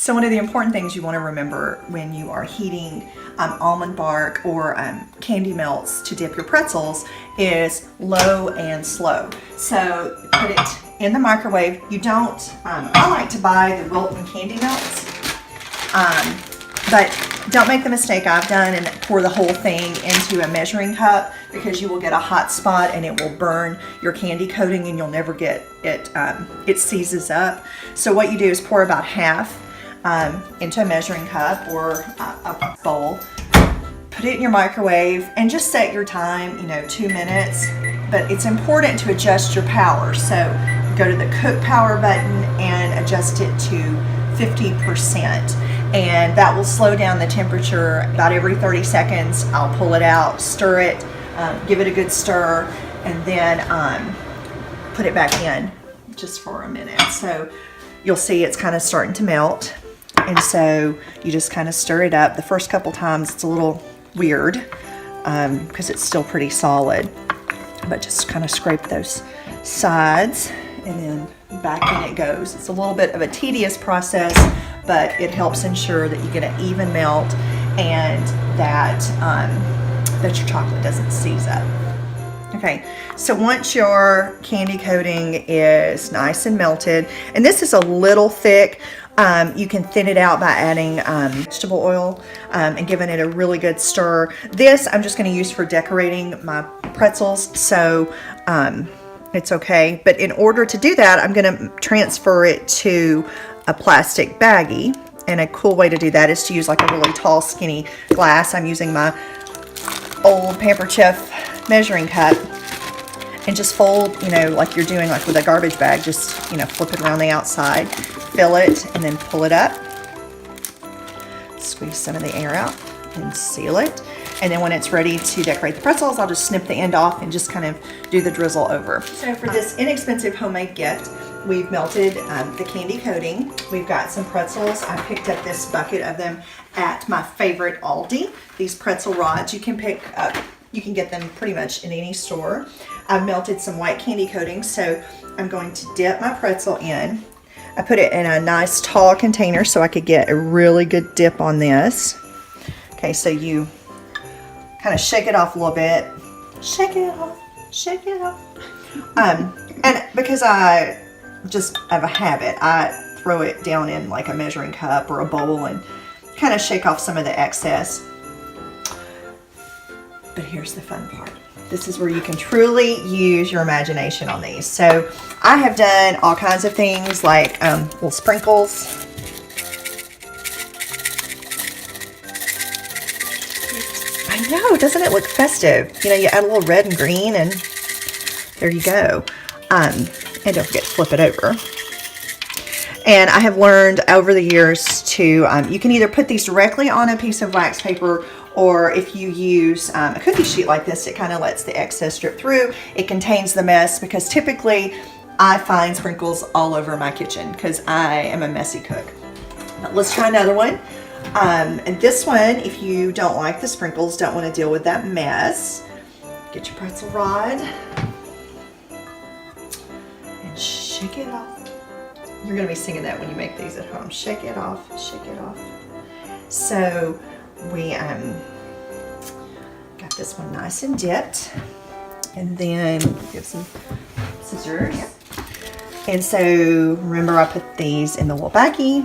So one of the important things you want to remember when you are heating almond bark or candy melts to dip your pretzels is low and slow. So put it in the microwave. You don't, I like to buy the Wilton candy melts, but don't make the mistake I've done and pour the whole thing into a measuring cup, because you will get a hot spot and it will burn your candy coating and you'll never get it, it seizes up. So what you do is pour about half into a measuring cup or a bowl, put it in your microwave and just set your time, 2 minutes. But it's important to adjust your power. So go to the cook power button and adjust it to 50%. And that will slow down the temperature. About every 30 seconds, I'll pull it out, stir it, give it a good stir, and then put it back in just for a minute. So you'll see it's kind of starting to melt. And so you just kind of stir it up. The first couple times it's a little weird because it's still pretty solid, but just kind of scrape those sides and then back in it goes. It's a little bit of a tedious process, but it helps ensure that you get an even melt and that, that your chocolate doesn't seize up. Okay, so once your candy coating is nice and melted, and this is a little thick, you can thin it out by adding vegetable oil and giving it a really good stir. This I'm just going to use for decorating my pretzels, so it's okay. But in order to do that, I'm going to transfer it to a plastic baggie. And a cool way to do that is to use like a really tall, skinny glass. I'm using my old Pampered Chef measuring cup, and just fold, like you're doing like with a garbage bag, just, flip it around the outside, fill it, and then pull it up. Squeeze some of the air out and seal it. And then when it's ready to decorate the pretzels, I'll just snip the end off and just kind of do the drizzle over. So for this inexpensive homemade gift, we've melted the candy coating. We've got some pretzels. I picked up this bucket of them at my favorite Aldi. These pretzel rods you can pick up. You can get them pretty much in any store. I've melted some white candy coating, so I'm going to dip my pretzel in. I put it in a nice tall container so I could get a really good dip on this. Okay, so you kind of shake it off a little bit. Shake it off, shake it off. And because I just have a habit, I throw it down in like a measuring cup or a bowl and kind of shake off some of the excess. But here's the fun part. This is where you can truly use your imagination on these. So I have done all kinds of things like little sprinkles. I know, doesn't it look festive? You add a little red and green and there you go. And don't forget to flip it over. And I have learned over the years to, you can either put these directly on a piece of wax paper, or if you use a cookie sheet like this, it kind of lets the excess drip through. It contains the mess, because typically I find sprinkles all over my kitchen because I am a messy cook. But let's try another one. And this one, if you don't like the sprinkles, don't want to deal with that mess, get your pretzel rod and shake it off. You're going to be singing that when you make these at home. Shake it off, shake it off. So we got this one nice and dipped, and then get some scissors. Yep. And so remember, I put these in the little baggie.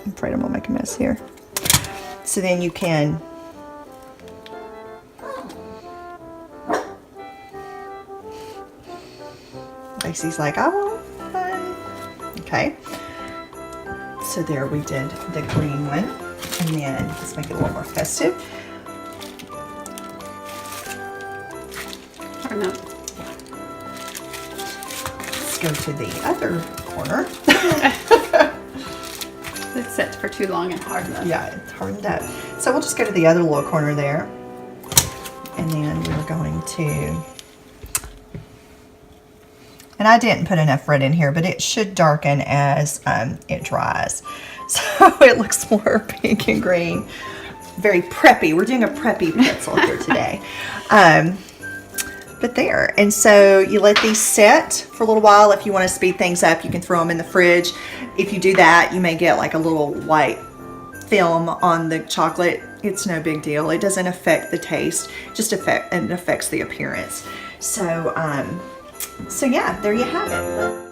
I'm afraid I'm gonna make a mess here. So then you can Lacey's like, I want fun. Okay. So there we did the green one. And then let's make it a little more festive. Or no. Let's go to the other corner. It's set for too long and hardened up. Yeah, it's hardened up. So we'll just go to the other little corner there. And then we're going to, and I didn't put enough red in here, but it should darken as it dries. So it looks more pink and green. Very preppy. We're doing a preppy pretzel here today. But there, and so you let these sit for a little while. If you want to speed things up, you can throw them in the fridge. If you do that, you may get like a little white film on the chocolate. It's no big deal. It doesn't affect the taste, just it affects the appearance. So, so yeah, there you have it.